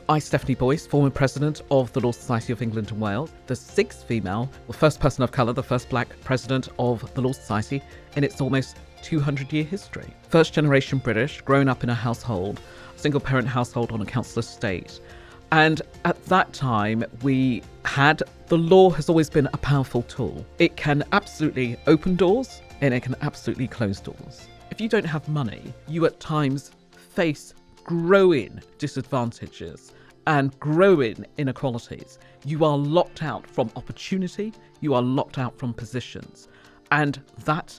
I, Stephanie Boyce, former president of the Law Society of England and Wales, the sixth female, the first person of colour, the first black president of the Law Society in its almost 200-year history. First generation British, grown up in a household, single parent household on a council estate. And at that time, the law has always been a powerful tool. It can absolutely open doors and it can absolutely close doors. If you don't have money, you at times face growing disadvantages and growing inequalities. You are locked out from opportunity, you are locked out from positions, and that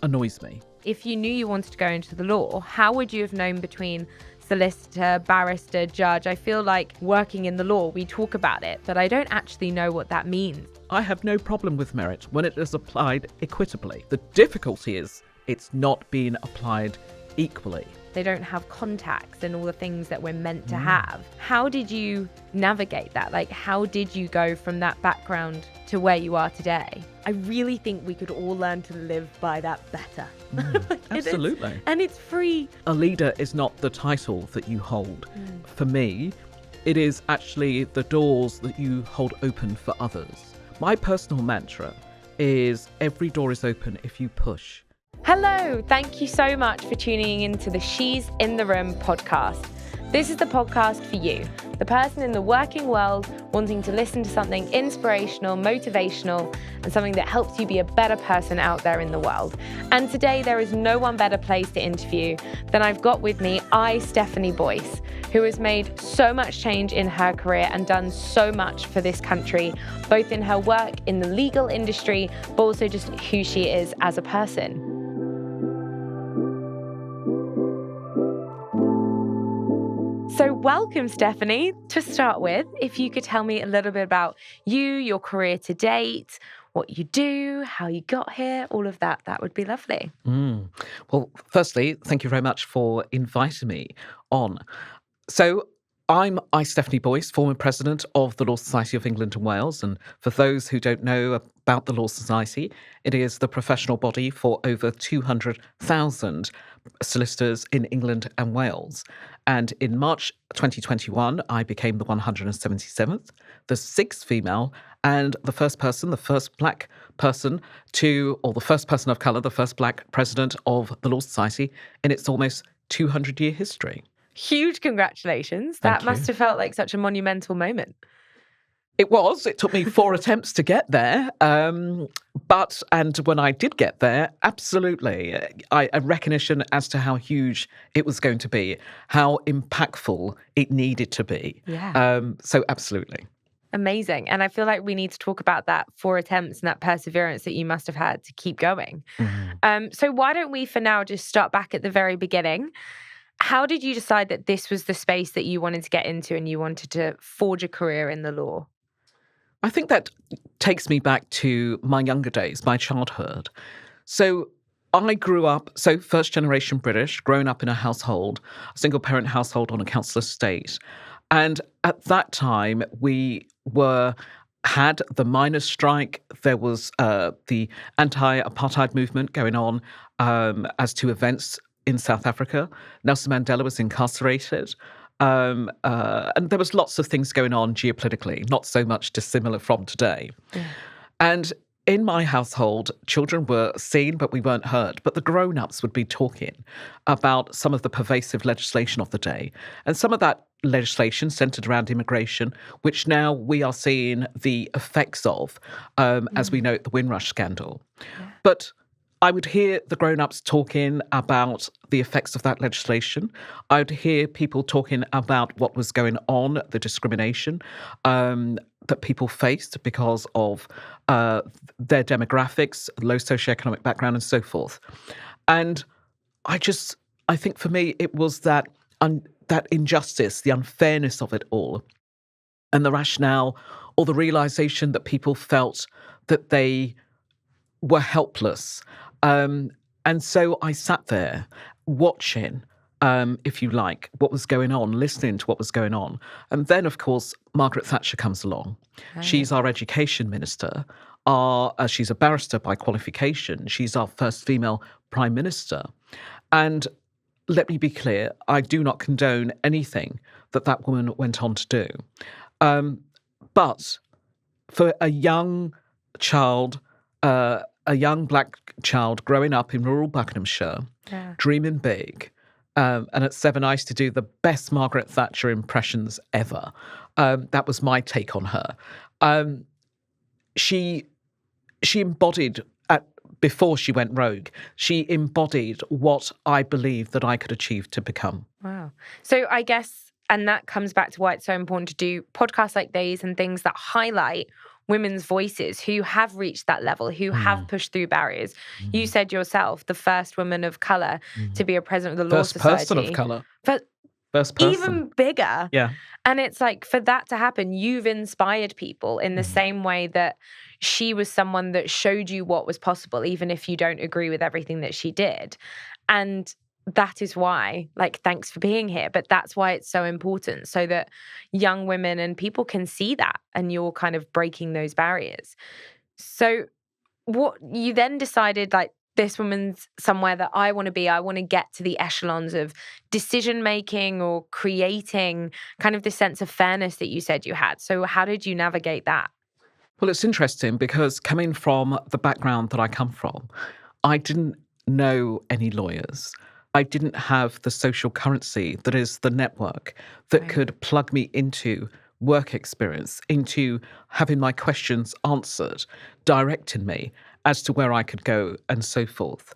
annoys me. If you knew you wanted to go into the law, how would you have known between solicitor, barrister, judge? I feel like working in the law, we talk about it, but I don't actually know what that means. I have no problem with merit when it is applied equitably. The difficulty is it's not being applied equally. They don't have contacts and all the things that we're meant to have. How did you navigate that? Like, how did you go from that background to where you are today? I really think we could all learn to live by that better. Absolutely. And it's free. A leader is not the title that you hold. For me, it is actually the doors that you hold open for others. My personal mantra is every door is open if you push. Hello, thank you so much for tuning into the She's in the Room podcast. This is the podcast for you, the person in the working world wanting to listen to something inspirational, motivational, and something that helps you be a better person out there in the world. And today there is no one better place to interview than I've got with me, Stephanie Boyce, who has made so much change in her career and done so much for this country, both in her work in the legal industry, but also just who she is as a person. So welcome, Stephanie. To start with, if you could tell me a little bit about you, your career to date, what you do, how you got here, all of that, that would be lovely. Well, firstly, thank you very much for inviting me on. So I'm Stephanie Boyce, former president of the Law Society of England and Wales. And for those who don't know about the Law Society, it is the professional body for over 200,000 solicitors in England and Wales. And in March 2021, I became the 177th, the sixth female, and the first black person or the first person of colour, the first black president of the Law Society in its almost 200-year history. Huge congratulations. Thank That must have felt like such a monumental moment. It was. It took me 4 attempts to get there. And when I did get there, absolutely, a recognition as to how huge it was going to be, how impactful it needed to be. Yeah. So absolutely. Amazing. And I feel like we need to talk about that 4 attempts and that perseverance that you must have had to keep going. So why don't we, for now, just start back at the very beginning? How did you decide that this was the space that you wanted to get into and you wanted to forge a career in the law? I think that takes me back to my younger days, my childhood. So I grew up, first generation British, grown up in a household, a single parent household on a council estate. And at that time, we had the miners' strike. There was the anti-apartheid movement going on as to events in South Africa. Nelson Mandela was incarcerated. And there was lots of things going on geopolitically, not so much dissimilar from today. And in my household, children were seen, but we weren't heard. But the grown-ups would be talking about some of the pervasive legislation of the day. And some of that legislation centered around immigration, which now we are seeing the effects of, as we know, the Windrush scandal. Yeah. But I would hear the grown-ups talking about the effects of that legislation. I would hear people talking about what was going on, the discrimination that people faced because of their demographics, low socioeconomic background, and so forth. And I think for me, it was that injustice, the unfairness of it all, and the rationale or the realization that people felt that they were helpless. And so I sat there watching, if you like, what was going on, listening to what was going on. And then, of course, Margaret Thatcher comes along. Oh. She's our education minister. She's a barrister by qualification. She's our first female prime minister. And let me be clear, I do not condone anything that woman went on to do. But for a young child, a young black child growing up in rural Buckinghamshire, dreaming big, and at 7 I used to do the best Margaret Thatcher impressions ever. That was my take on her. She embodied, before she went rogue, she embodied what I believed that I could achieve to become. Wow. So I guess, and that comes back to why it's so important to do podcasts like these and things that highlight women's voices who have reached that level, who have pushed through barriers. You said yourself, the first woman of colour to be a president of the Law Society. First person of colour. First person. Even bigger. Yeah. And it's like, for that to happen, you've inspired people in the same way that she was someone that showed you what was possible, even if you don't agree with everything that she did. And that is why, like, thanks for being here. But that's why it's so important, so that young women and people can see that, and you're kind of breaking those barriers. So what you then decided, like, this woman's somewhere that I want to be. I want to get to the echelons of decision making or creating kind of this sense of fairness that you said you had. So how did you navigate that? Well, it's interesting because coming from the background that I come from, I didn't know any lawyers. I didn't have the social currency that is the network that could plug me into work experience, into having my questions answered, directing me as to where I could go and so forth.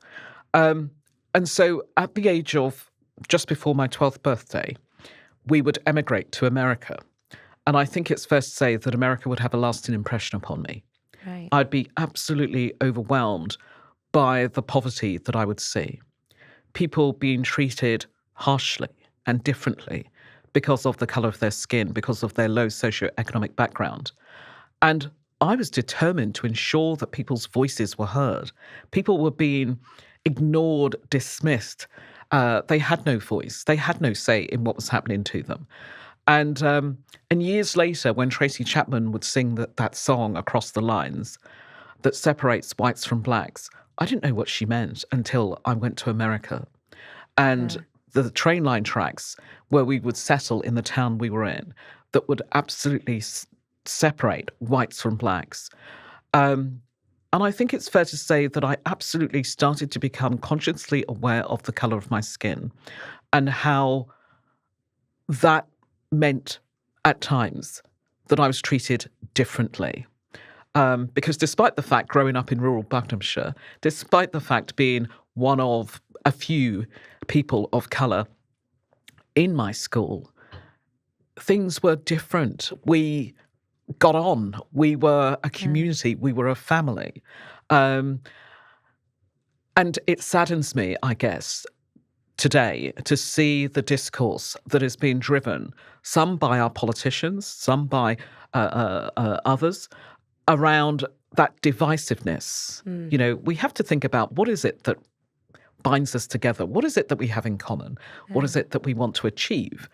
And so at the age of just before my 12th birthday, we would emigrate to America. And I think it's fair to say that America would have a lasting impression upon me. Right. I'd be absolutely overwhelmed by the poverty that I would see. People being treated harshly and differently because of the colour of their skin, because of their low socioeconomic background. And I was determined to ensure that people's voices were heard. People were being ignored, dismissed. They had no voice. They had no say in what was happening to them. And years later, when Tracy Chapman would sing that song, Across the Lines, that separates whites from blacks, I didn't know what she meant until I went to America. And the train line tracks where we would settle in the town we were in that would absolutely separate whites from blacks. And I think it's fair to say that I absolutely started to become consciously aware of the colour of my skin and how that meant at times that I was treated differently. Because despite the fact growing up in rural Buckinghamshire, despite the fact being one of a few people of colour in my school, things were different. We got on. We were a community. We were a family. And it saddens me, I guess, today to see the discourse that is being driven, some by our politicians, some by others, around that divisiveness. You know, we have to think about what is it that binds us together? What is it that we have in common? What is it that we want to achieve?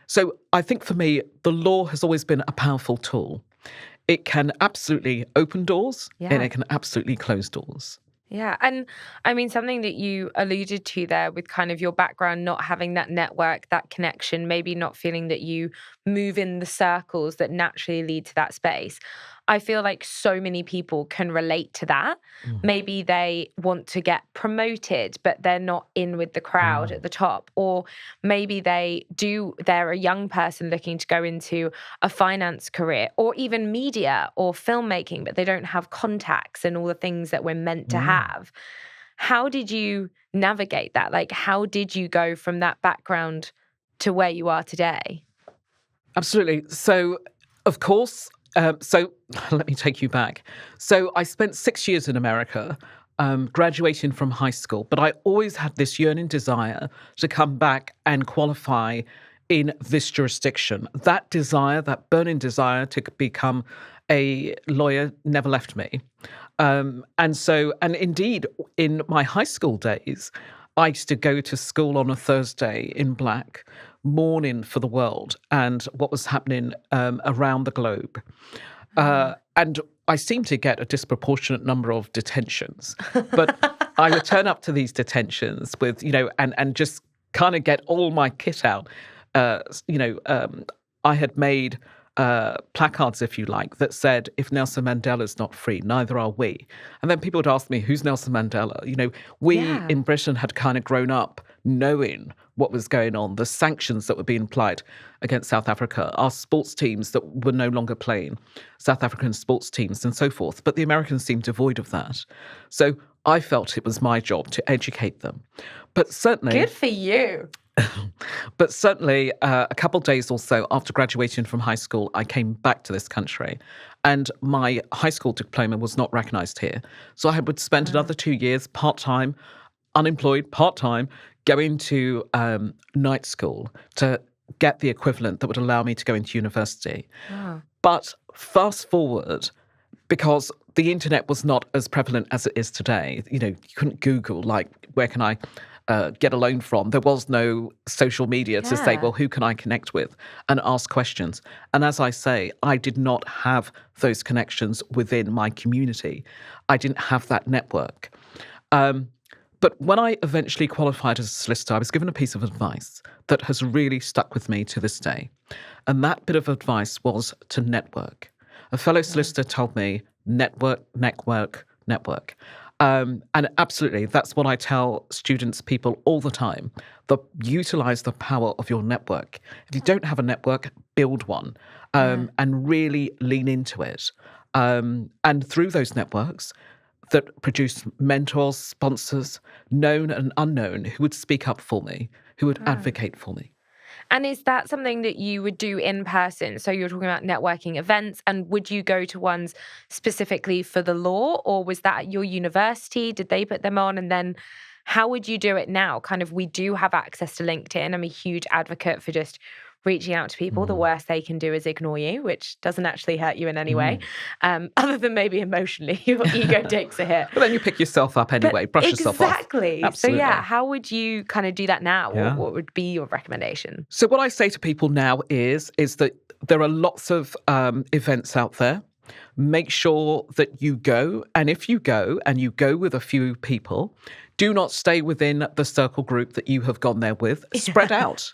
So I think for me, the law has always been a powerful tool. It can absolutely open doors and it can absolutely close doors. Yeah. And I mean, something that you alluded to there with kind of your background, not having that network, that connection, maybe not feeling that you move in the circles that naturally lead to that space. I feel like so many people can relate to that. Maybe they want to get promoted, but they're not in with the crowd at the top. Or maybe they're a young person looking to go into a finance career or even media or filmmaking, but they don't have contacts and all the things that we're meant to have. How did you navigate that? Like, how did you go from that background to where you are today? Absolutely. So, of course, so let me take you back. So I spent 6 years in America, graduating from high school, but I always had this yearning desire to come back and qualify in this jurisdiction. That desire, that burning desire to become a lawyer never left me. And indeed, in my high school days, I used to go to school on a Thursday in black, mourning for the world and what was happening around the globe. And I seemed to get a disproportionate number of detentions. But I would turn up to these detentions with, and just kind of get all my kit out I had made placards, if you like, that said, if Nelson Mandela's not free, neither are we. And then people would ask me, who's Nelson Mandela? We in Britain had kind of grown up knowing what was going on, the sanctions that were being applied against South Africa, our sports teams that were no longer playing, South African sports teams and so forth. But the Americans seemed devoid of that. So I felt it was my job to educate them. But certainly... Good for you. But certainly, a couple of days or so after graduating from high school, I came back to this country, and my high school diploma was not recognised here. So I would spend another 2 years part-time, unemployed, part-time, going to night school to get the equivalent that would allow me to go into university. Wow. But fast forward, because the internet was not as prevalent as it is today. You couldn't Google, like, where can I get a loan from? There was no social media to say, well, who can I connect with and ask questions? And as I say, I did not have those connections within my community. I didn't have that network. But when I eventually qualified as a solicitor, I was given a piece of advice that has really stuck with me to this day. And that bit of advice was to network. A fellow solicitor told me, network. And absolutely, that's what I tell students, people all the time. Utilize the power of your network. If you don't have a network, build one and really lean into it. And through those networks that produce mentors, sponsors, known and unknown, who would speak up for me, who would advocate for me. And is that something that you would do in person? So you're talking about networking events, and would you go to ones specifically for the law, or was that at your university? Did they put them on? And then how would you do it now? Kind of, we do have access to LinkedIn. I'm a huge advocate for just reaching out to people. The worst they can do is ignore you, which doesn't actually hurt you in any way, other than maybe emotionally. Your ego takes a hit. But then you pick yourself up anyway, brush yourself off. Exactly. So how would you kind of do that now? Yeah. What would be your recommendation? So what I say to people now is that there are lots of events out there. Make sure that you go. And if you go and you go with a few people, do not stay within the circle group that you have gone there with. Spread out.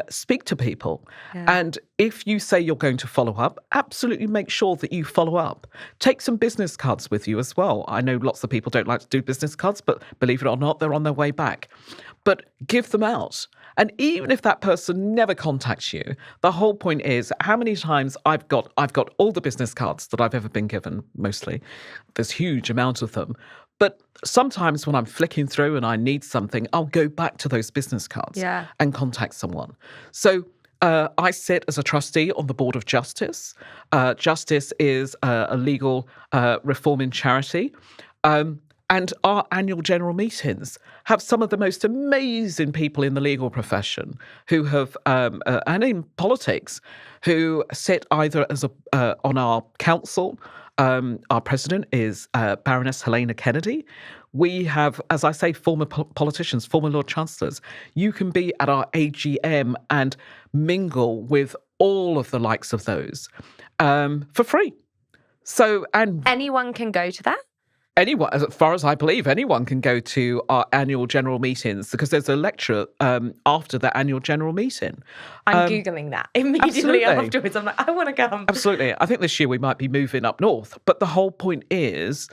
Speak to people. Yeah. And if you say you're going to follow up, absolutely make sure that you follow up. Take some business cards with you as well. I know lots of people don't like to do business cards, but believe it or not, they're on their way back. But give them out. And even if that person never contacts you, the whole point is how many times I've got all the business cards that I've ever been given, mostly. There's huge amounts of them. But sometimes when I'm flicking through and I need something, I'll go back to those business cards and contact someone. So I sit as a trustee on the Board of Justice. Justice is a legal reforming charity. And our annual general meetings have some of the most amazing people in the legal profession who have, and in politics, who sit either as on our council. Our president is Baroness Helena Kennedy. We have, as I say, former politicians, former Lord Chancellors. You can be at our AGM and mingle with all of the likes of those for free. So, and anyone can go to that? Anyone, as far as I believe, anyone can go to our annual general meetings because there's a lecture after the annual general meeting. I'm Googling that immediately afterwards. I'm like, I want to come. Absolutely. I think this year we might be moving up north. But the whole point is,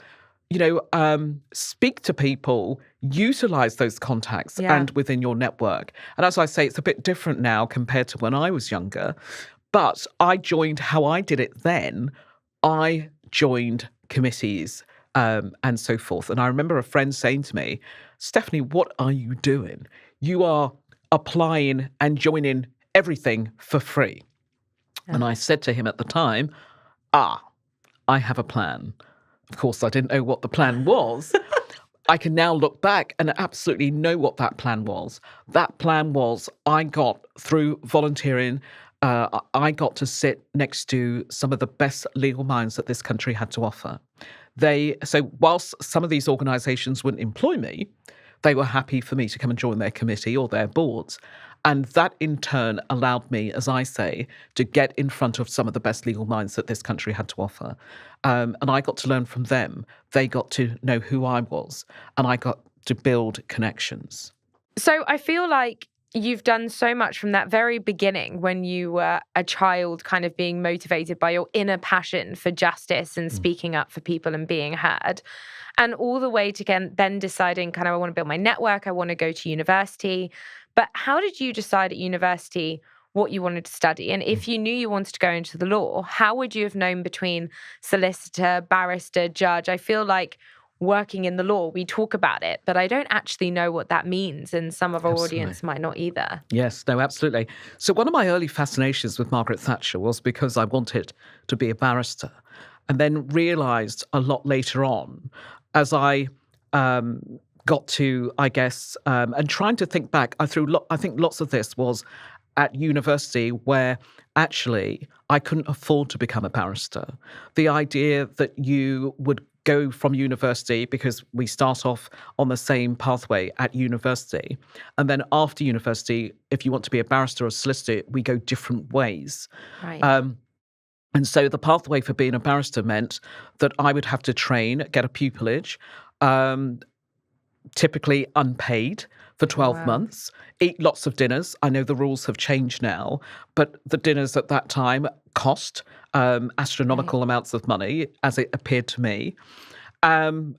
speak to people, utilize those contacts and within your network. And as I say, it's a bit different now compared to when I was younger. But I joined how I did it then. I joined committees and so forth. And I remember a friend saying to me, Stephanie, what are you doing? You are applying and joining everything for free. Yeah. And I said to him at the time, I have a plan. Of course, I didn't know what the plan was. I can now look back and absolutely know what that plan was. That plan was I got through volunteering. I got to sit next to some of the best legal minds that this country had to offer. So whilst some of these organisations wouldn't employ me, they were happy for me to come and join their committee or their boards. And that in turn allowed me, as I say, to get in front of some of the best legal minds that this country had to offer. And I got to learn from them. They got to know who I was, and I got to build connections. So I feel like you've done so much from that very beginning when you were a child, kind of being motivated by your inner passion for justice and speaking up for people and being heard. And all the way to then deciding kind of, I want to build my network, I want to go to university. But how did you decide at university what you wanted to study? And if you knew you wanted to go into the law, how would you have known between solicitor, barrister, judge? I feel like working in the law, we talk about it, but I don't actually know what that means. And some of our audience might not either. Yes, no, absolutely. So one of my early fascinations with Margaret Thatcher was because I wanted to be a barrister, and then realised a lot later on as I got to, I guess, and trying to think back, I think lots of this was at university where actually I couldn't afford to become a barrister. The idea that you would go from university, because we start off on the same pathway at university, and then after university, if you want to be a barrister or a solicitor, we go different ways. Right. And so the pathway for being a barrister meant that I would have to train, get a pupillage, typically unpaid for 12 months, eat lots of dinners. I know the rules have changed now, but the dinners at that time cost astronomical amounts of money, as it appeared to me. And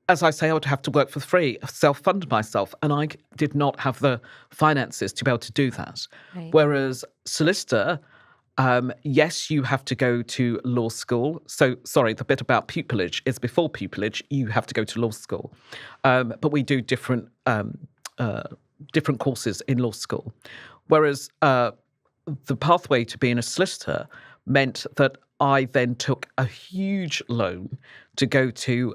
as I say, I would have to work for free, self-fund myself, and I did not have the finances to be able to do that. Right. Whereas solicitor, yes, you have to go to law school. So, sorry, the bit about pupillage is before pupillage, you have to go to law school. But we do different courses in law school. Whereas the pathway to being a solicitor meant that I then took a huge loan to go to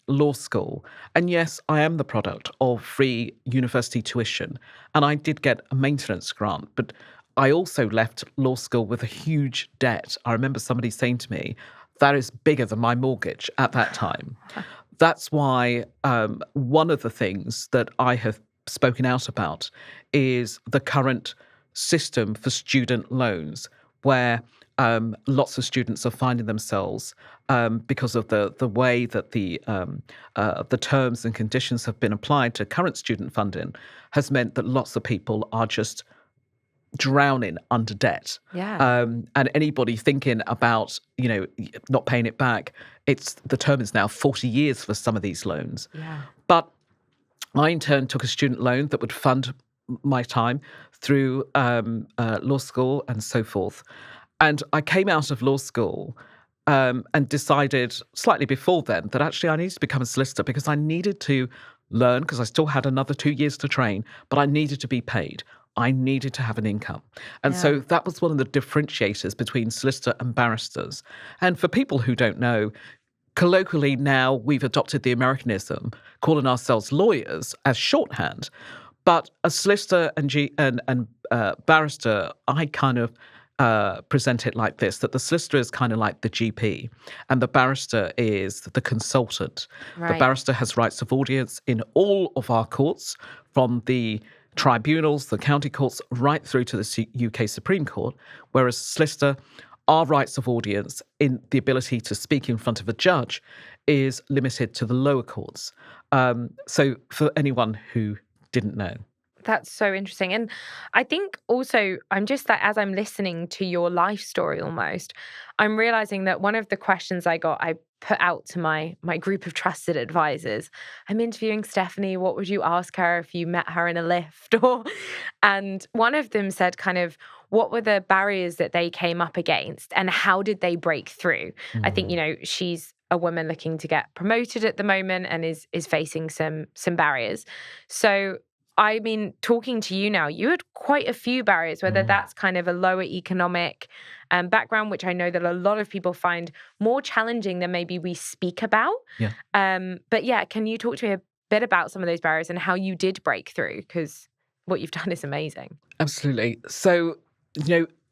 law school. And yes, I am the product of free university tuition. And I did get a maintenance grant, but I also left law school with a huge debt. I remember somebody saying to me, that is bigger than my mortgage at that time. That's why one of the things that I have spoken out about is the current system for student loans, where lots of students are finding themselves because of the way that the terms and conditions have been applied to current student funding, has meant that lots of people are just drowning under debt. Yeah. And anybody thinking about, not paying it back, the term is now 40 years for some of these loans. Yeah. But I, in turn, took a student loan that would fund my time through law school and so forth. And I came out of law school and decided slightly before then that actually I needed to become a solicitor, because I needed to learn, because I still had another 2 years to train, but I needed to be paid. I needed to have an income. And so that was one of the differentiators between solicitor and barristers. And for people who don't know, colloquially now we've adopted the Americanism, calling ourselves lawyers as shorthand. But a solicitor and barrister, I kind of present it like this, that the solicitor is kind of like the GP and the barrister is the consultant. Right. The barrister has rights of audience in all of our courts, from the tribunals, the county courts, right through to the UK Supreme Court, whereas solicitor, our rights of audience in the ability to speak in front of a judge is limited to the lower courts. So for anyone who didn't know. That's so interesting. And I think also, I'm just like, as I'm listening to your life story almost, I'm realizing that one of the questions I put out to my group of trusted advisors, I'm interviewing Stephanie, what would you ask her if you met her in a lift? And one of them said kind of, what were the barriers that they came up against and how did they break through? I think, she's a woman looking to get promoted at the moment and is facing some barriers. So I mean, talking to you now, you had quite a few barriers, whether that's kind of a lower economic background, which I know that a lot of people find more challenging than maybe we speak about. Yeah. But yeah, can you talk to me a bit about some of those barriers and how you did break through? Because what you've done is amazing. Absolutely. So,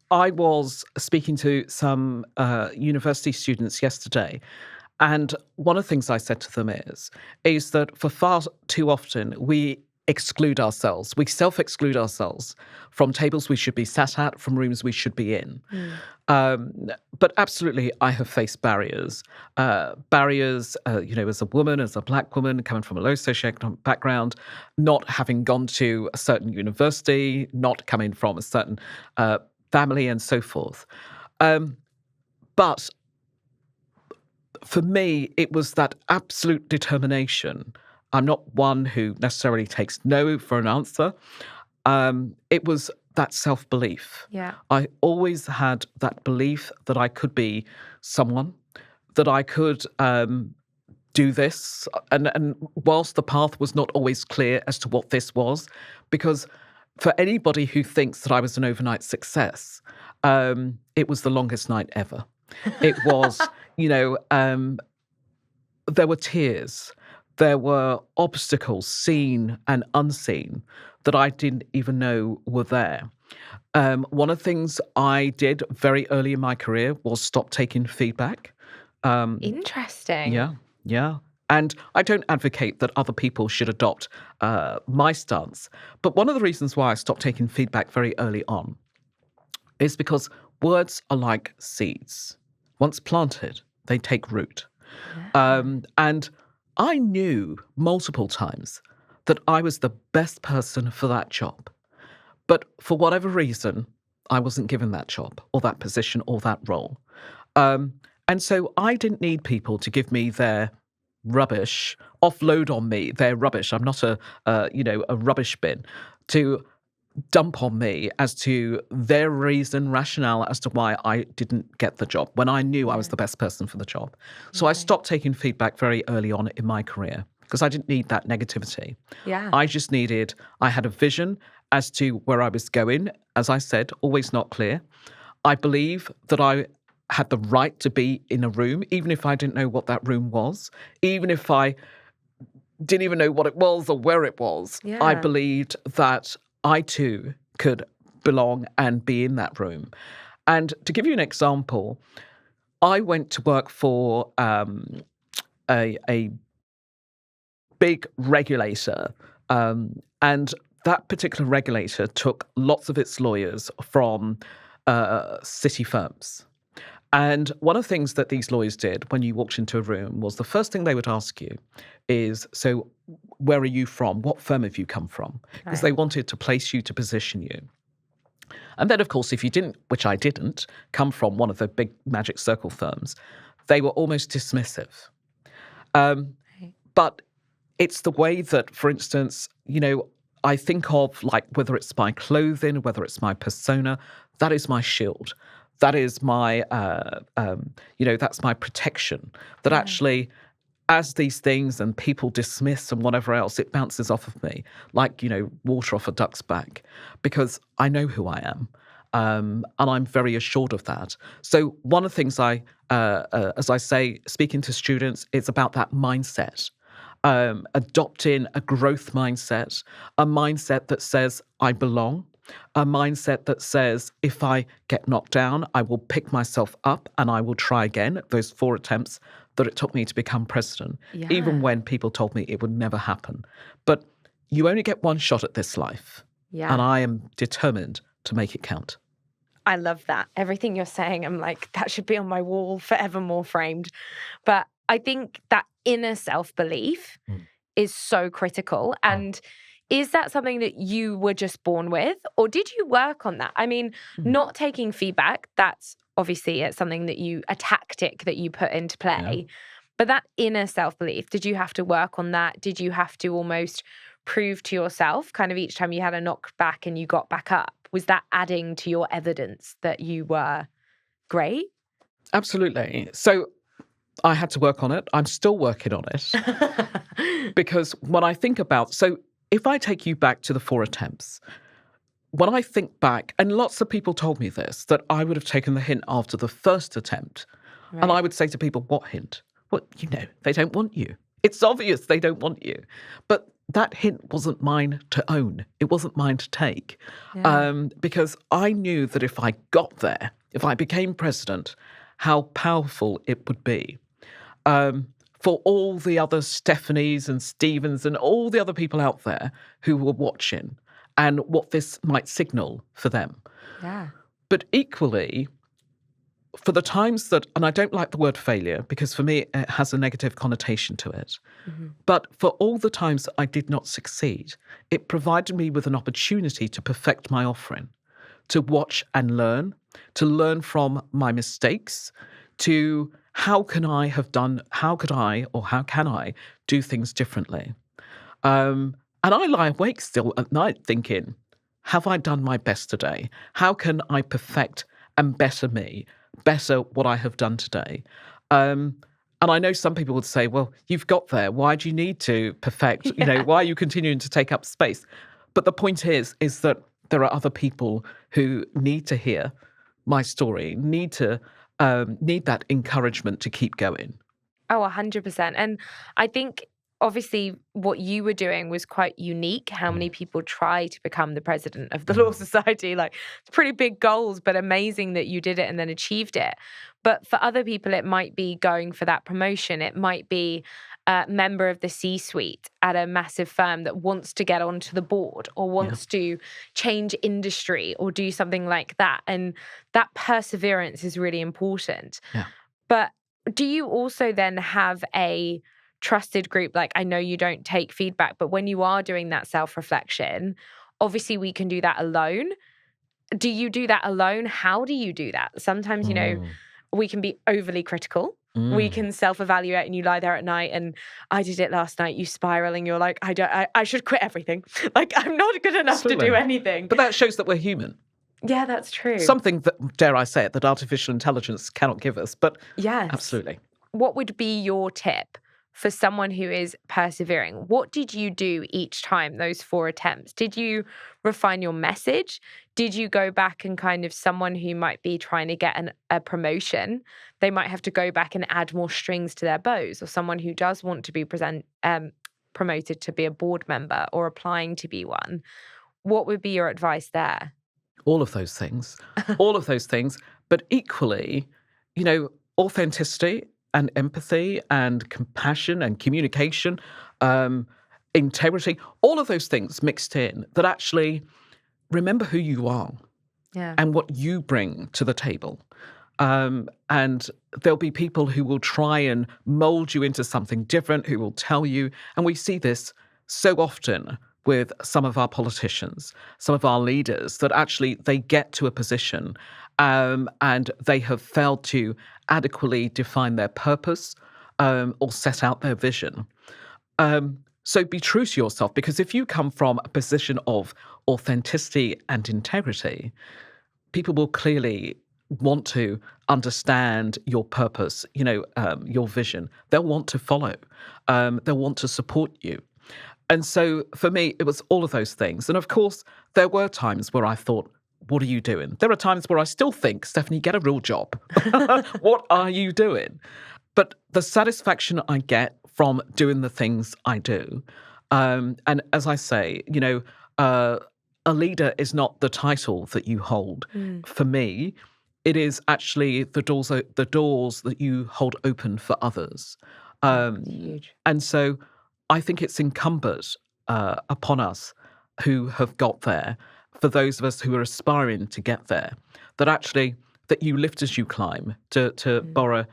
I was speaking to some university students yesterday, and one of the things I said to them is that for far too often we exclude ourselves. We self-exclude ourselves from tables we should be sat at, from rooms we should be in. But absolutely, I have faced barriers. Barriers, as a woman, as a black woman, coming from a low socioeconomic background, not having gone to a certain university, not coming from a certain family, and so forth. But for me, it was that absolute determination. I'm not one who necessarily takes no for an answer. It was that self-belief. Yeah. I always had that belief that I could be someone, that I could do this. And whilst the path was not always clear as to what this was, because for anybody who thinks that I was an overnight success, it was the longest night ever. It was, there were tears. There were obstacles, seen and unseen, that I didn't even know were there. One of the things I did very early in my career was stop taking feedback. Interesting. Yeah. And I don't advocate that other people should adopt my stance. But one of the reasons why I stopped taking feedback very early on is because words are like seeds. Once planted, they take root. Yeah. And I knew multiple times that I was the best person for that job. But for whatever reason, I wasn't given that job or that position or that role. And so I didn't need people to give me their rubbish, offload on me their rubbish. I'm not a rubbish bin, to dump on me as to their rationale as to why I didn't get the job when I knew I was the best person for the job. So I stopped taking feedback very early on in my career because I didn't need that negativity. Yeah. I had a vision as to where I was going. As I said, always not clear. I believe that I had the right to be in a room, even if I didn't know what that room was, even if I didn't even know what it was or where it was. Yeah. I believed that I too could belong and be in that room. And to give you an example, I went to work for a big regulator, and that particular regulator took lots of its lawyers from city firms. And one of the things that these lawyers did when you walked into a room was the first thing they would ask you is, so where are you from? What firm have you come from? Because they wanted to place you, to position you. And then, of course, if you didn't, which I didn't, come from one of the big magic circle firms, they were almost dismissive. But it's the way that, for instance, I think of, like, whether it's my clothing, whether it's my persona, that is my shield. That is my, that's my protection. That actually, as these things and people dismiss and whatever else, it bounces off of me like, water off a duck's back, because I know who I am. And I'm very assured of that. So one of the things as I say, speaking to students, it's about that mindset. Adopting a growth mindset, a mindset that says, I belong. A mindset that says, if I get knocked down, I will pick myself up and I will try again. Those 4 attempts that it took me to become president, even when people told me it would never happen. But you only get one shot at this life. Yeah. And I am determined to make it count. I love that. Everything you're saying, I'm like, that should be on my wall, forevermore framed. But I think that inner self-belief is so critical. And is that something that you were just born with, or did you work on that? I mean, not taking feedback, that's obviously it's something that a tactic that you put into play. But that inner self-belief, did you have to work on that? Did you have to almost prove to yourself kind of each time you had a knockback and you got back up? Was that adding to your evidence that you were great? Absolutely. So I had to work on it. I'm still working on it. Because when I think about, so if I take you back to the 4 attempts, when I think back, and lots of people told me this, that I would have taken the hint after the first attempt. Right. And I would say to people, what hint? Well, they don't want you. It's obvious they don't want you. But that hint wasn't mine to own. It wasn't mine to take. Because I knew that if I got there, if I became president, how powerful it would be. for all the other Stephanies and Stevens and all the other people out there who were watching and what this might signal for them. Yeah. But equally, for the times that, and I don't like the word failure because for me it has a negative connotation to it, but for all the times I did not succeed, it provided me with an opportunity to perfect my offering, to watch and learn, to learn from my mistakes, to how can I do things differently? And I lie awake still at night thinking, have I done my best today? How can I perfect and better what I have done today? And I know some people would say, well, you've got there. Why do you need to perfect? Why are you continuing to take up space? But the point is that there are other people who need to hear my story, need that encouragement to keep going. Oh, 100%. And I think obviously what you were doing was quite unique. How many people try to become the president of the Law Society? Like, it's pretty big goals, but amazing that you did it and then achieved it. But for other people, it might be going for that promotion. It might be a member of the C-suite at a massive firm that wants to get onto the board or wants to change industry or do something like that. And that perseverance is really important. Yeah. But do you also then have a trusted group? Like, I know you don't take feedback, but when you are doing that self-reflection, obviously we can do that alone. Do you do that alone? How do you do that? Sometimes, we can be overly critical. We can self-evaluate and you lie there at night and I did it last night, you spiral and you're like, I should quit everything. Like, I'm not good enough to do anything. But that shows that we're human. Yeah, that's true. Something that, dare I say it, that artificial intelligence cannot give us. But yes, absolutely. What would be your tip for someone who is persevering? What did you do each time, those 4 attempts? Did you refine your message? Did you go back and kind of, someone who might be trying to get a promotion, they might have to go back and add more strings to their bows, or someone who does want to be promoted to be a board member or applying to be one? What would be your advice there? All of those things. But equally, authenticity and empathy and compassion and communication, integrity, all of those things mixed in, that actually remember who you are and what you bring to the table. And there'll be people who will try and mold you into something different, who will tell you, and we see this so often with some of our politicians, some of our leaders, that actually they get to a position and they have failed to adequately define their purpose or set out their vision. So be true to yourself, because if you come from a position of authenticity and integrity, people will clearly want to understand your purpose, your vision. They'll want to follow. They'll want to support you. And so for me, it was all of those things. And of course, there were times where I thought, what are you doing? There are times where I still think, Stephanie, get a real job. What are you doing? But the satisfaction I get from doing the things I do, and as I say, a leader is not the title that you hold. For me, it is actually the doors that you hold open for others. Huge. And so I think it's incumbent upon us who have got there, for those of us who are aspiring to get there, that you lift as you climb, to borrow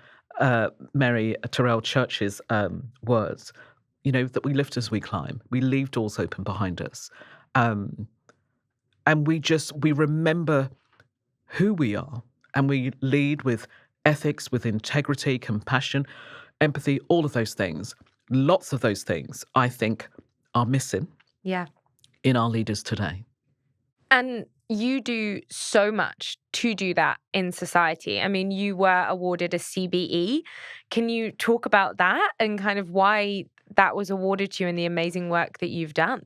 Mary Terrell Church's words, that we lift as we climb. We leave doors open behind us. And we remember who we are, and we lead with ethics, with integrity, compassion, empathy, all of those things. Lots of those things, I think, are missing in our leaders today. And you do so much to do that in society. I mean, you were awarded a CBE. Can you talk about that and kind of why that was awarded to you and the amazing work that you've done?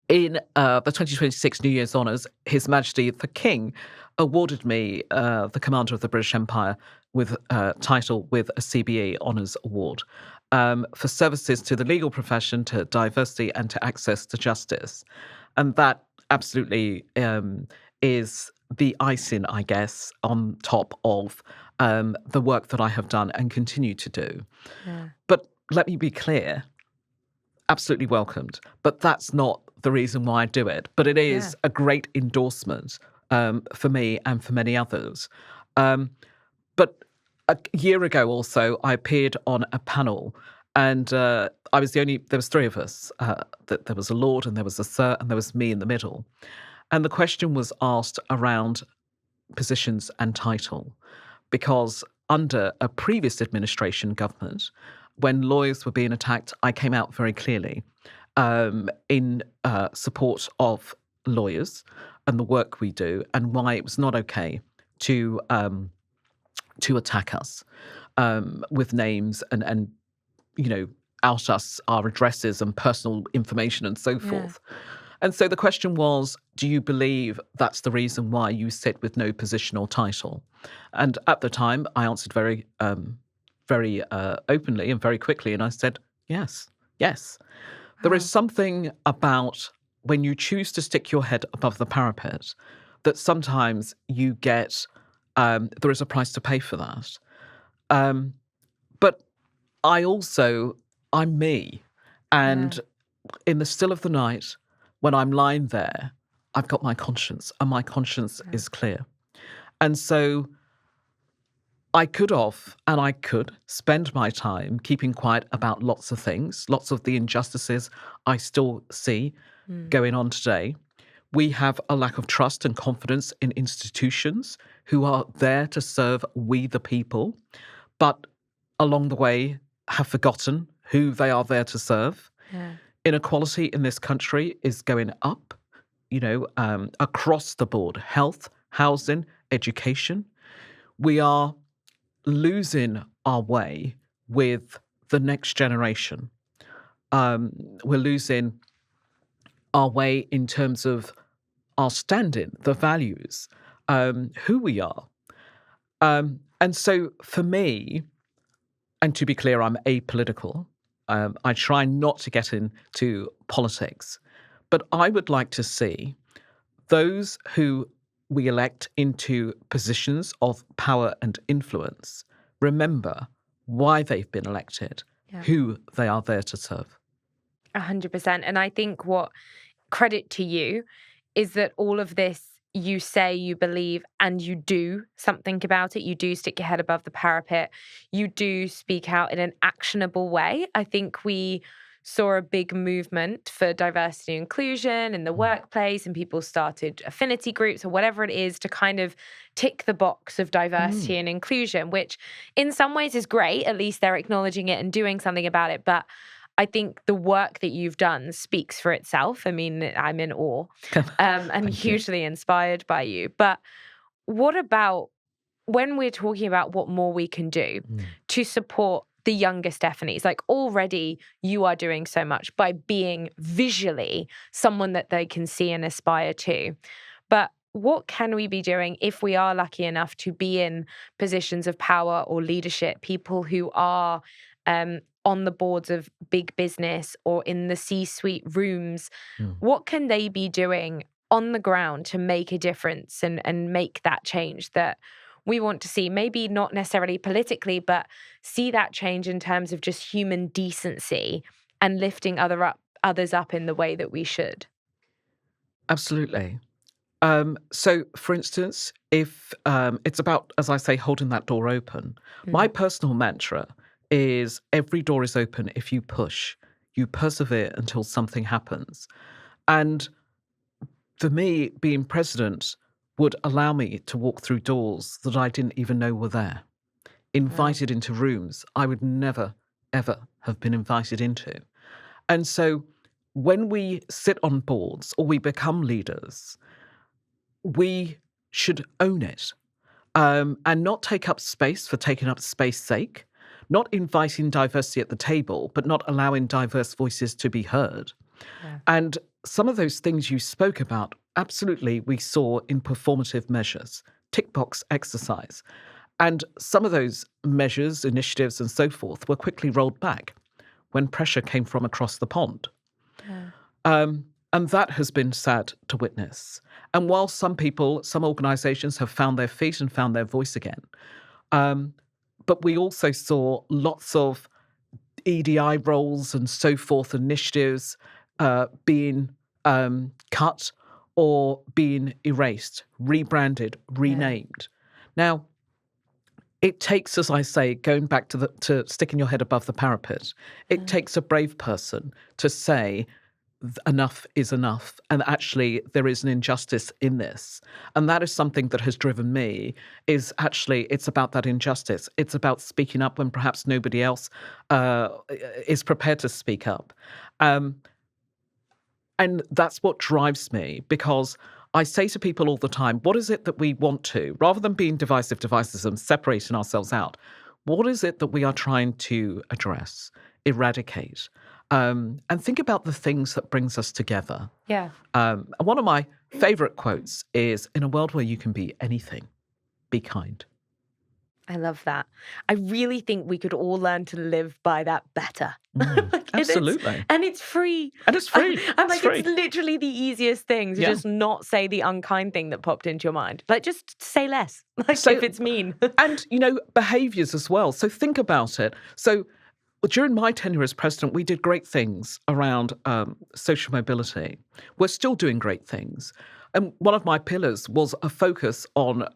In the 2026 New Year's Honours, His Majesty the King awarded me the Commander of the British Empire with title with a CBE Honours Award for services to the legal profession, to diversity and to access to justice. And that absolutely is the icing, I guess, on top of the work that I have done and continue to do. Yeah. But let me be clear, absolutely welcomed. But that's not the reason why I do it. But it is a great endorsement for me and for many others. But a year ago also, I appeared on a panel, and I was there was three of us. There was a Lord, and there was a Sir, and there was me in the middle. And the question was asked around positions and title, because under a previous administration government, when lawyers were being attacked, I came out very clearly in support of lawyers and the work we do, and why it was not okay to attack us with names and out us our addresses and personal information and so forth. And so the question was, do you believe that's the reason why you sit with no position or title? And at the time, I answered very openly and very quickly, and I said, yes. There is something about when you choose to stick your head above the parapet that sometimes you get, there is a price to pay for that. But I'm me. And in the still of the night, when I'm lying there, I've got my conscience, and my conscience is clear. And so I could spend my time keeping quiet about lots of things, lots of the injustices I still see going on today. We have a lack of trust and confidence in institutions who are there to serve we the people, but along the way have forgotten who they are there to serve. Inequality in this country is going up, across the board: health, housing, education. We are losing our way with the next generation. We're losing our way in terms of our standing, the values, who we are. And so for me, and to be clear, I'm apolitical. I try not to get into politics, but I would like to see those who we elect into positions of power and influence remember why they've been elected, who they are there to serve. 100%. And I think what credit to you is that all of this, you say you believe and you do something about it. You do stick your head above the parapet. You do speak out in an actionable way. I think we saw a big movement for diversity and inclusion in the workplace, and people started affinity groups or whatever it is to kind of tick the box of diversity and inclusion, which in some ways is great. At least they're acknowledging it and doing something about it. But I think the work that you've done speaks for itself. I mean, I'm in awe and hugely inspired by you. But what about when we're talking about what more we can do to support the younger Stephanies? Like, already you are doing so much by being visually someone that they can see and aspire to. But what can we be doing if we are lucky enough to be in positions of power or leadership, people who are on the boards of big business or in the C-suite rooms? What can they be doing on the ground to make a difference and make that change that we want to see? Maybe not necessarily politically, but see that change in terms of just human decency and lifting others up in the way that we should. Absolutely. So, for instance, if it's about, as I say, holding that door open, my personal mantra is every door is open if you push, you persevere until something happens. And for me, being president would allow me to walk through doors that I didn't even know were there, invited into rooms I would never, ever have been invited into. And so when we sit on boards or we become leaders, we should own it and not take up space for taking up space's sake, not inviting diversity at the table, but not allowing diverse voices to be heard. And some of those things you spoke about, absolutely, we saw in performative measures, tick box exercise. And some of those measures, initiatives, and so forth were quickly rolled back when pressure came from across the pond. And that has been sad to witness. And while some organizations have found their feet and found their voice again, but we also saw lots of EDI roles and so forth, initiatives being cut or being erased, rebranded, renamed. Now, it takes, as I say, going back to sticking your head above the parapet, it takes a brave person to say, enough is enough, and actually there is an injustice in this. And that is something that has driven me, is actually it's about that injustice. It's about speaking up when perhaps nobody else is prepared to speak up. And that's what drives me, because I say to people all the time, what is it that we want to, rather than being divisive and separating ourselves out, what is it that we are trying to address, eradicate? And think about the things that brings us together. Yeah. And one of my favorite quotes is, in a world where you can be anything, be kind. I love that. I really think we could all learn to live by that better. Absolutely. And it's free. And it's free. I'm like, it's literally the easiest thing to just not say the unkind thing that popped into your mind. Like, just say less, like if it's mean. And, behaviors as well. So think about it. So during my tenure as president, we did great things around social mobility. We're still doing great things. And one of my pillars was a focus on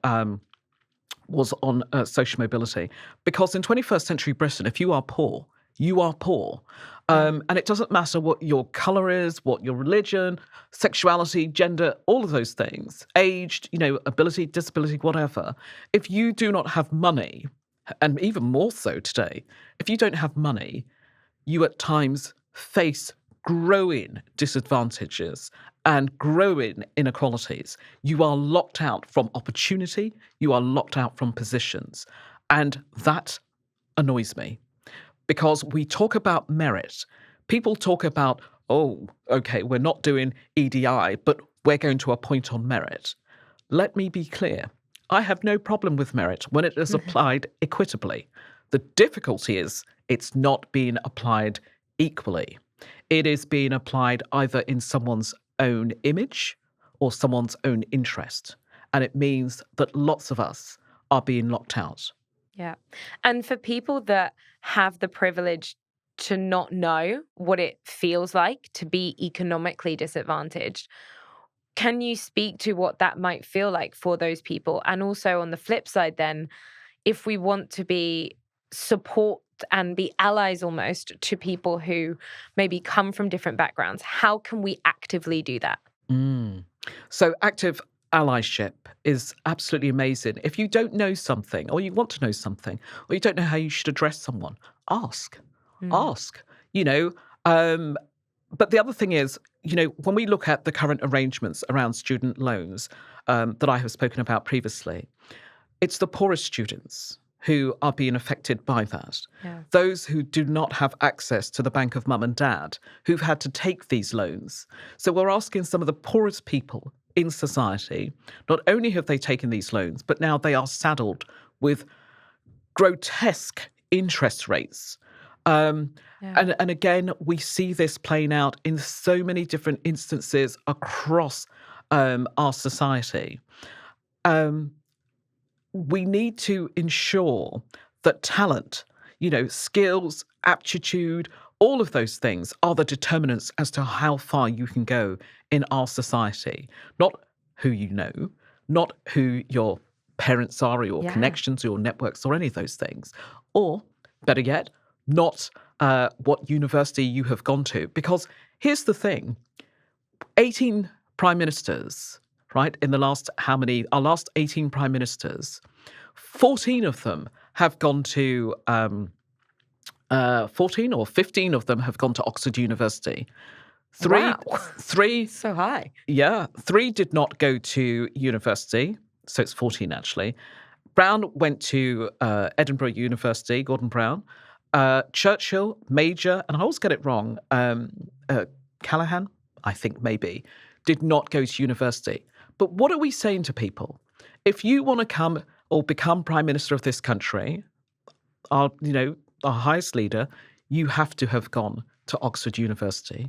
social mobility. Because in 21st century Britain, if you are poor, you are poor. And it doesn't matter what your colour is, what your religion, sexuality, gender, all of those things, aged, ability, disability, whatever. If you do not have money, and even more so today, if you don't have money, you at times face growing disadvantages and growing inequalities. You are locked out from opportunity. You are locked out from positions. And that annoys me, because we talk about merit. People talk about, oh, okay, we're not doing EDI, but we're going to appoint on merit. Let me be clear. I have no problem with merit when it is applied equitably. The difficulty is it's not being applied equally. It is being applied either in someone's own image or someone's own interest. And it means that lots of us are being locked out. Yeah. And for people that have the privilege to not know what it feels like to be economically disadvantaged, can you speak to what that might feel like for those people? And also on the flip side then, if we want to be support and be allies almost to people who maybe come from different backgrounds, how can we actively do that? So active allyship is absolutely amazing. If you don't know something, or you want to know something, or you don't know how you should address someone, ask. Ask. But the other thing is, when we look at the current arrangements around student loans that I have spoken about previously, it's the poorest students who are being affected by that. Yeah. Those who do not have access to the bank of mum and dad, who've had to take these loans. So we're asking some of the poorest people in society, not only have they taken these loans, but now they are saddled with grotesque interest rates. And again, we see this playing out in so many different instances across our society. We need to ensure that talent, skills, aptitude, all of those things are the determinants as to how far you can go in our society. Not who you know, not who your parents are, or your connections, or your networks, or any of those things. Or, better yet, not what university you have gone to. Because here's the thing, 18 prime ministers, right, in our last 18 prime ministers, 14 of them have gone to, 14 or 15 of them have gone to Oxford University. Three. So high. Yeah. 3 did not go to university. So it's 14 actually. Brown went to Edinburgh University, Gordon Brown. Churchill, Major, and I always get it wrong, Callaghan, I think maybe, did not go to university. But what are we saying to people? If you want to come or become Prime Minister of this country, our highest leader, you have to have gone to Oxford University.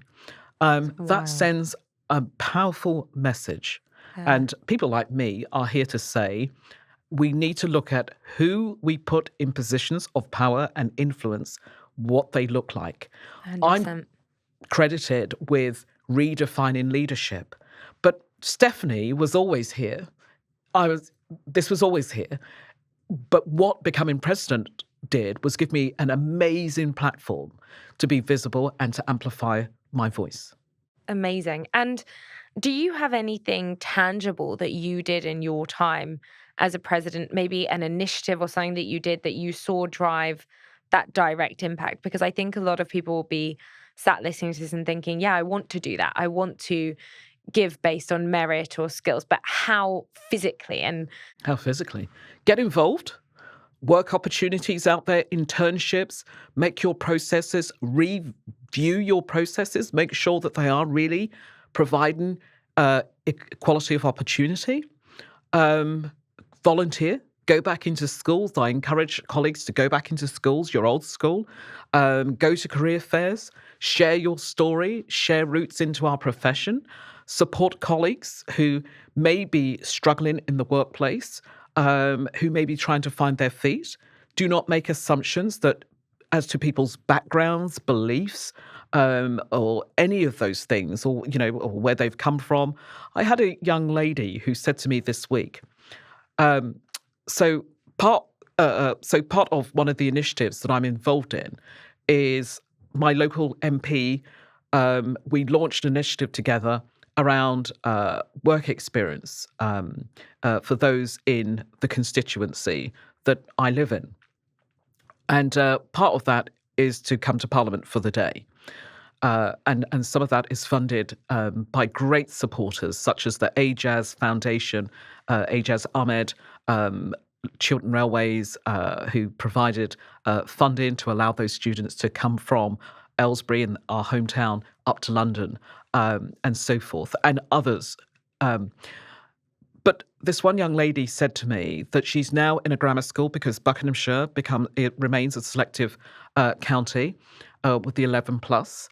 That sends a powerful message. Yeah. And people like me are here to say we need to look at who we put in positions of power and influence, what they look like. I'm 100%. credited with redefining leadership, but Stephanie was always here. This was always here. But what becoming president did was give me an amazing platform to be visible and to amplify my voice. Amazing. And do you have anything tangible that you did in your time as a president, maybe an initiative or something that you did that you saw drive that direct impact? Because I think a lot of people will be sat listening to this and thinking, yeah, I want to do that. I want to give based on merit or skills, but how physically? And How physically? Get involved. Work opportunities out there, internships, make your processes, review your processes, make sure that they are really providing equality of opportunity. Volunteer, go back into schools. I encourage colleagues to go back into schools, your old school. Go to career fairs, share your story, share routes into our profession, support colleagues who may be struggling in the workplace, who may be trying to find their feet. Do not make assumptions that as to people's backgrounds, beliefs, or any of those things, or or where they've come from. I had a young lady who said to me this week, so part of one of the initiatives that I'm involved in is my local MP. We launched an initiative together around work experience for those in the constituency that I live in. And part of that is to come to Parliament for the day. And some of that is funded by great supporters, such as the Ajaz Foundation, Ajaz Ahmed, Chiltern Railways, who provided funding to allow those students to come from Aylesbury in our hometown up to London, and so forth, and others. But this one young lady said to me that she's now in a grammar school because Buckinghamshire it remains a selective county with the 11 plus.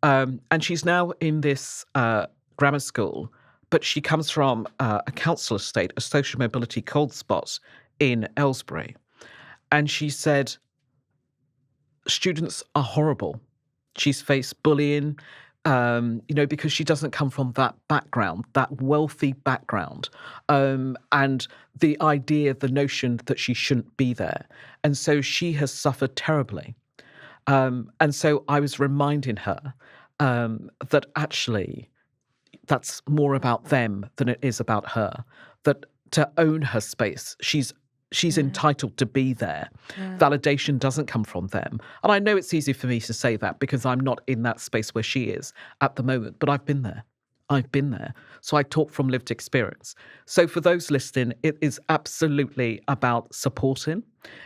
And she's now in this grammar school, but she comes from a council estate, a social mobility cold spot in Aylesbury. And she said, students are horrible. She's faced bullying, because she doesn't come from that background, that wealthy background, and the idea, the notion that she shouldn't be there. And so she has suffered terribly. And so I was reminding her that actually that's more about them than it is about her, that to own her space, she's entitled to be there. Yeah. Validation doesn't come from them. And I know it's easy for me to say that because I'm not in that space where she is at the moment, but I've been there. So I talk from lived experience. So for those listening, it is absolutely about supporting.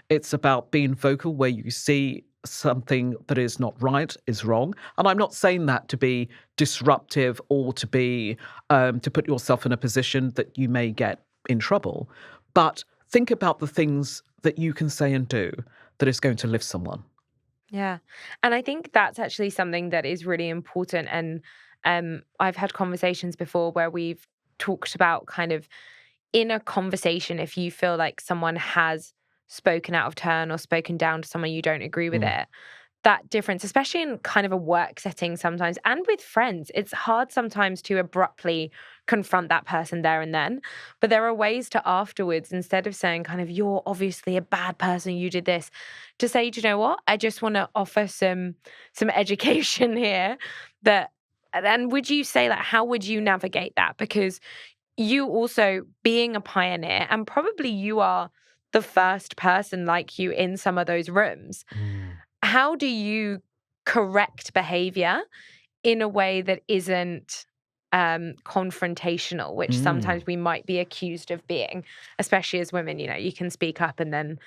It's about being vocal where you see something that is not right, is wrong. And I'm not saying that to be disruptive or to be to put yourself in a position that you may get in trouble. But think about the things that you can say and do that is going to lift someone. Yeah. And I think that's actually something that is really important. And I've had conversations before where we've talked about kind of in a conversation, if you feel like someone has spoken out of turn or spoken down to someone you don't agree with it, that difference, especially in kind of a work setting sometimes and with friends, it's hard sometimes to abruptly confront that person there and then. But there are ways to afterwards, instead of saying kind of, you're obviously a bad person, you did this, to say, do you know what? I just want to offer some education here. And would you say that, how would you navigate that? Because you also being a pioneer, and probably you are the first person like you in some of those rooms. How do you correct behavior in a way that isn't confrontational, which sometimes we might be accused of being, especially as women? You can speak up and then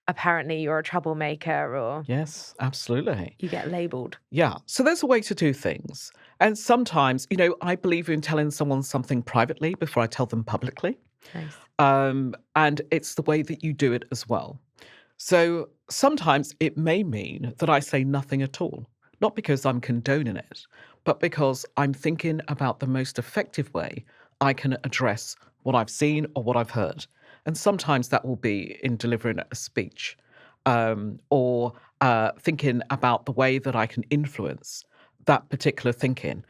apparently you're a troublemaker or Yes, absolutely. you get labeled. Yeah. So there's a way to do things. And sometimes, I believe in telling someone something privately before I tell them publicly. Nice. And it's the way that you do it as well. So sometimes it may mean that I say nothing at all, not because I'm condoning it, but because I'm thinking about the most effective way I can address what I've seen or what I've heard. And sometimes that will be in delivering a speech, or thinking about the way that I can influence that particular thinking.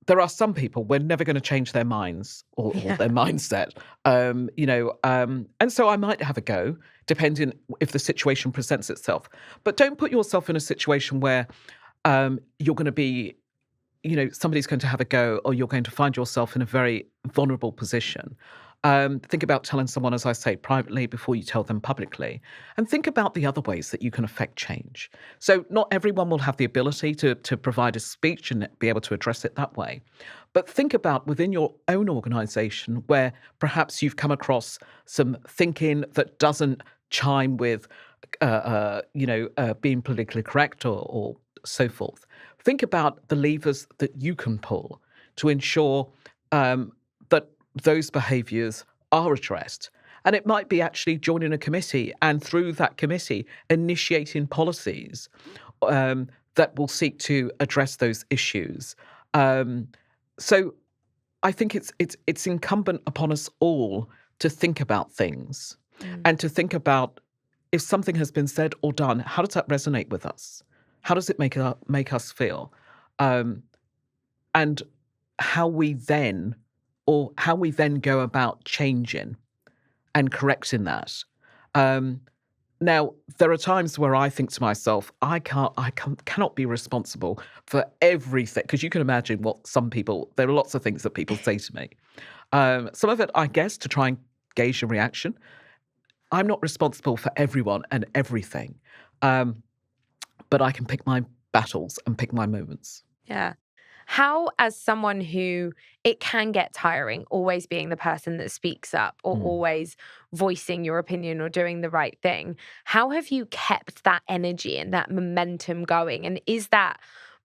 There are some people, we're never going to change their minds or Yeah. their mindset, and so I might have a go, depending if the situation presents itself. But don't put yourself in a situation where you're going to be, somebody's going to have a go, or you're going to find yourself in a very vulnerable position. Think about telling someone, as I say, privately before you tell them publicly, and think about the other ways that you can affect change. So, not everyone will have the ability to provide a speech and be able to address it that way. But think about within your own organization where perhaps you've come across some thinking that doesn't chime with, being politically correct or so forth. Think about the levers that you can pull to ensure that those behaviours are addressed. And it might be actually joining a committee and through that committee initiating policies that will seek to address those issues. So I think it's incumbent upon us all to think about things and to think about if something has been said or done, how does that resonate with us? How does it make us feel? And how we then go about changing and correcting that. Now, there are times where I think to myself, cannot be responsible for everything, because you can imagine there are lots of things that people say to me. Some of it, I guess, to try and gauge a reaction. I'm not responsible for everyone and everything, but I can pick my battles and pick my moments. Yeah. How, as someone who it can get tiring, always being the person that speaks up or always voicing your opinion or doing the right thing, how have you kept that energy and that momentum going? And is that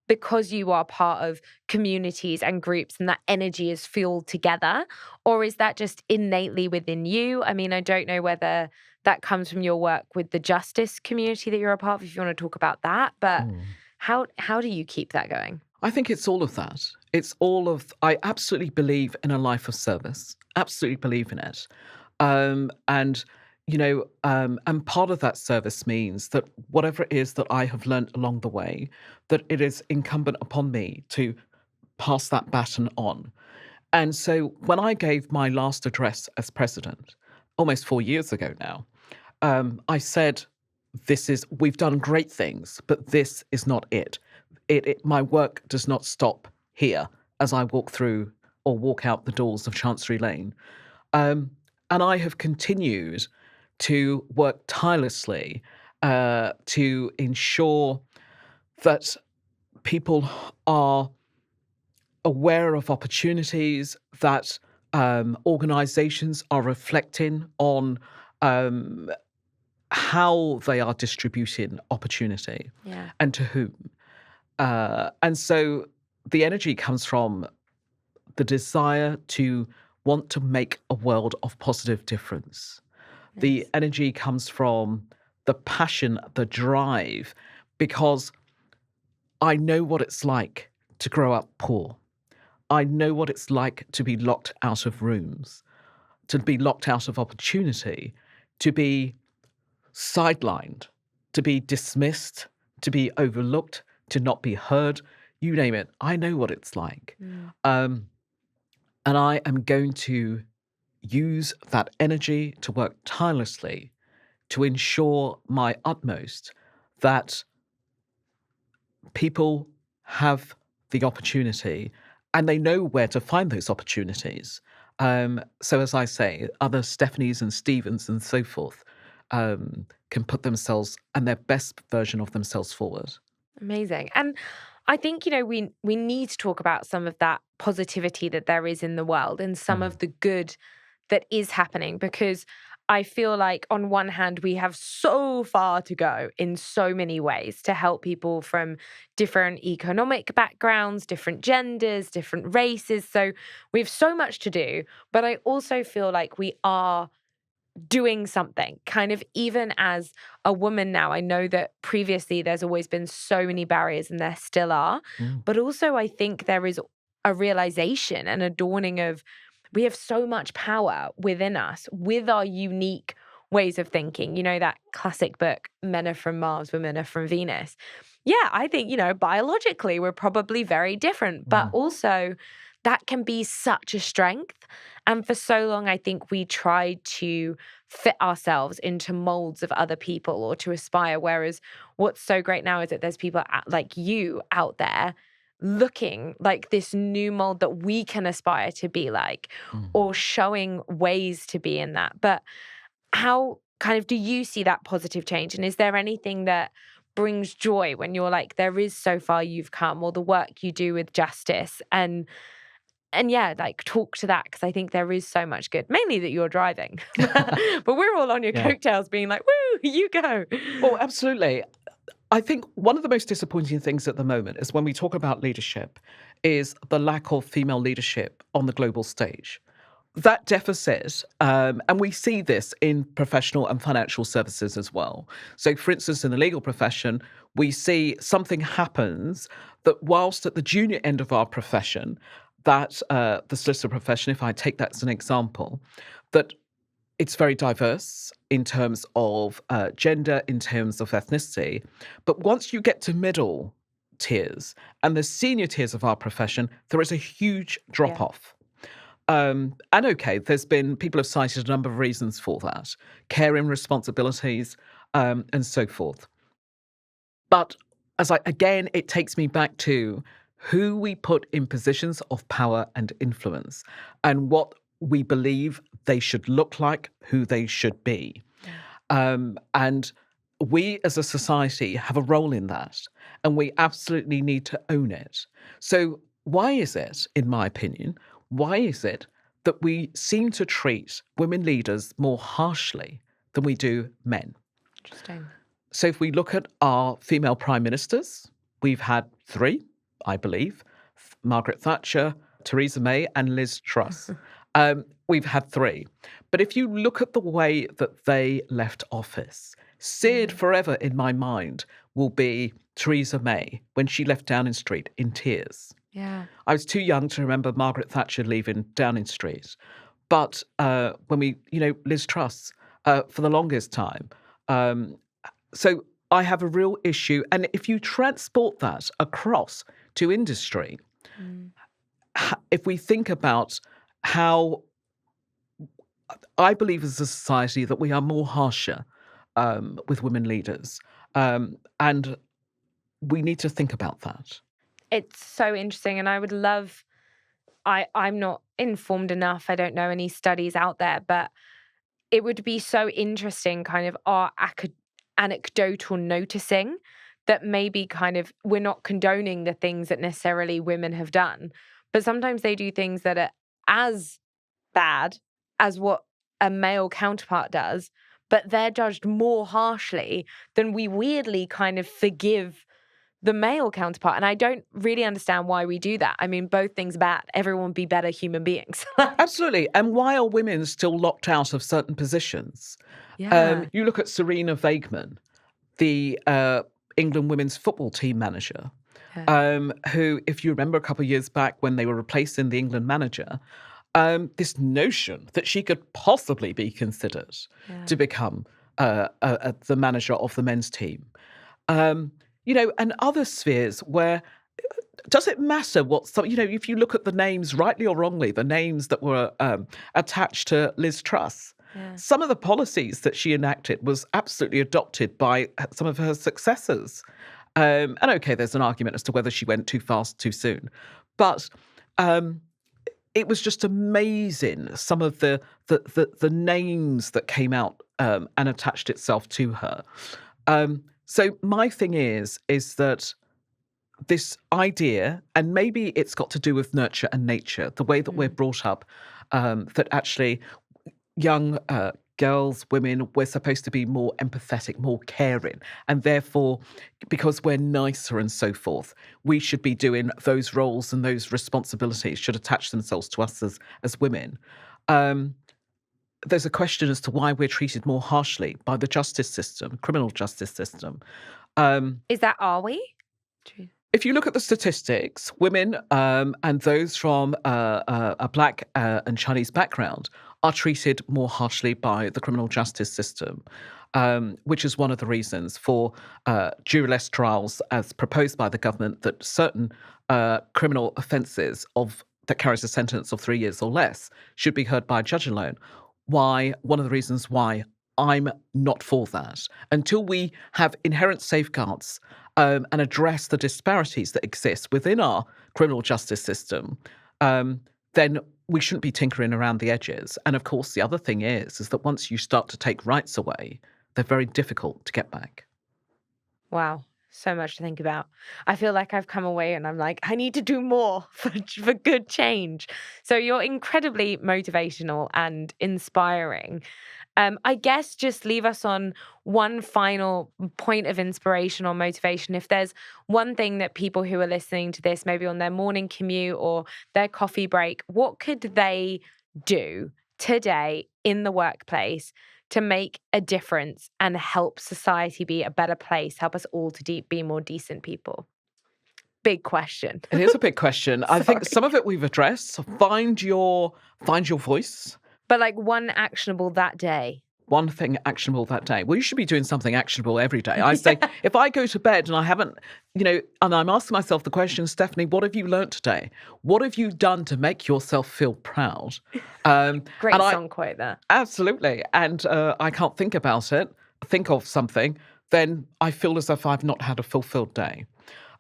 because you are part of communities and groups and that energy is fueled together? Or is that just innately within you? I mean, I don't know whether that comes from your work with the justice community that you're a part of, if you want to talk about that. But how do you keep that going? I think it's all of that. I absolutely believe in a life of service, absolutely believe in it. And part of that service means that whatever it is that I have learned along the way, that it is incumbent upon me to pass that baton on. And so when I gave my last address as president, almost 4 years ago now, I said, we've done great things, but this is not it. My work does not stop here as I walk out the doors of Chancery Lane. And I have continued to work tirelessly to ensure that people are aware of opportunities, that organizations are reflecting on how they are distributing opportunity and to whom. And so the energy comes from the desire to want to make a world of positive difference. Nice. The energy comes from the passion, the drive, because I know what it's like to grow up poor. I know what it's like to be locked out of rooms, to be locked out of opportunity, to be sidelined, to be dismissed, to be overlooked, to not be heard, you name it. I know what it's like. And I am going to use that energy to work tirelessly to ensure my utmost that people have the opportunity and they know where to find those opportunities. So as I say, other Stephanies and Stevens and so forth can put themselves and their best version of themselves forward. Amazing. And I think, we need to talk about some of that positivity that there is in the world and some of the good that is happening, because I feel like on one hand, we have so far to go in so many ways to help people from different economic backgrounds, different genders, different races. So we have so much to do. But I also feel like we are doing something, kind of even as a woman now. I know that previously there's always been so many barriers and there still are, but also I think there is a realization and a dawning of we have so much power within us with our unique ways of thinking. You know, that classic book, Men Are From Mars, Women Are From Venus. Yeah, I think, you know, biologically we're probably very different, but also that can be such a strength. And for so long, I think we tried to fit ourselves into molds of other people or to aspire. Whereas what's so great now is that there's people like you out there looking like this new mold that we can aspire to be like, or showing ways to be in that. But how kind of do you see that positive change? And is there anything that brings joy when you're like, there is so far you've come, or the work you do with justice? And yeah, like talk to that, because I think there is so much good, mainly that you're driving. But we're all on your coattails being like, woo, you go. Oh, absolutely. I think one of the most disappointing things at the moment is when we talk about leadership is the lack of female leadership on the global stage. That deficit, and we see this in professional and financial services as well. So, for instance, in the legal profession, we see something happens that whilst at the junior end of our profession, that the solicitor profession, if I take that as an example, that it's very diverse in terms of gender, in terms of ethnicity. But once you get to middle tiers and the senior tiers of our profession, there is a huge drop off. And okay, people have cited a number of reasons for that, caring responsibilities, and so forth. But again, it takes me back to who we put in positions of power and influence and what we believe they should look like, who they should be. And we as a society have a role in that, and we absolutely need to own it. So why is it, in my opinion, that we seem to treat women leaders more harshly than we do men? Interesting. So if we look at our female prime ministers, we've had 3, I believe, Margaret Thatcher, Theresa May, and Liz Truss. We've had 3. But if you look at the way that they left office, seared forever in my mind will be Theresa May when she left Downing Street in tears. Yeah. I was too young to remember Margaret Thatcher leaving Downing Street. But Liz Truss, for the longest time. So I have a real issue. And if you transport that across to industry, if we think about how I believe as a society that we are more harsher with women leaders. And we need to think about that. It's so interesting. And I would love, I'm not informed enough. I don't know any studies out there, but it would be so interesting, kind of our anecdotal noticing that maybe kind of we're not condoning the things that necessarily women have done, but sometimes they do things that are as bad as what a male counterpart does, but they're judged more harshly than we weirdly kind of forgive the male counterpart. And I don't really understand why we do that. I mean, both things bad. Everyone be better human beings. Absolutely. And why are women still locked out of certain positions? Yeah. You look at Serena Vaigman, the England women's football team manager, who, if you remember a couple of years back when they were replacing the England manager, this notion that she could possibly be considered to become the manager of the men's team. And other spheres where, does it matter if you look at the names, rightly or wrongly, the names that were attached to Liz Truss, some of the policies that she enacted was absolutely adopted by some of her successors. And okay, there's an argument as to whether she went too fast, too soon. But it was just amazing, some of the names that came out and attached itself to her. So my thing is that this idea, and maybe it's got to do with nurture and nature, the way that we're brought up, that actually young girls, women, we're supposed to be more empathetic, more caring. And therefore, because we're nicer and so forth, we should be doing those roles, and those responsibilities should attach themselves to us as women. there's a question as to why we're treated more harshly by the justice system, criminal justice system. Is that, are we? If you look at the statistics, women and those from a Black and Chinese background are treated more harshly by the criminal justice system, which is one of the reasons for juryless trials as proposed by the government, that certain criminal offences that carries a sentence of 3 years or less should be heard by a judge alone. One of the reasons why I'm not for that. Until we have inherent safeguards and address the disparities that exist within our criminal justice system, then we shouldn't be tinkering around the edges. And of course, the other thing is that once you start to take rights away, they're very difficult to get back. Wow. So much to think about. I feel like I've come away and I'm like, I need to do more for good change. So you're incredibly motivational and inspiring. I guess just leave us on one final point of inspiration or motivation. If there's one thing that people who are listening to this, maybe on their morning commute or their coffee break, what could they do today in the workplace to make a difference and help society be a better place, help us all to be more decent people? Big question. It is a big question. I think some of it we've addressed. Find your voice. But like one actionable that day. One thing actionable that day. Well, you should be doing something actionable every day. I say, if I go to bed and I haven't, and I'm asking myself the question, Stephanie, what have you learnt today? What have you done to make yourself feel proud? Great song quote there. Absolutely. And I can't think of something, then I feel as if I've not had a fulfilled day.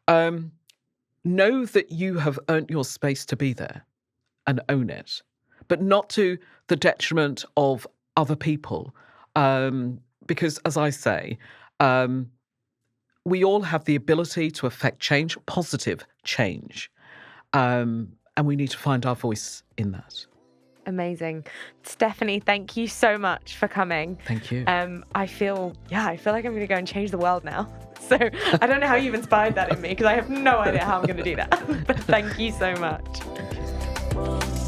Know that you have earned your space to be there and own it, but not to the detriment of other people. Because, as I say, we all have the ability to affect change, positive change. And we need to find our voice in that. Amazing. Stephanie, thank you so much for coming. Thank you. I feel like I'm going to go and change the world now. So I don't know how you've inspired that in me, because I have no idea how I'm going to do that. But thank you so much. Thank you.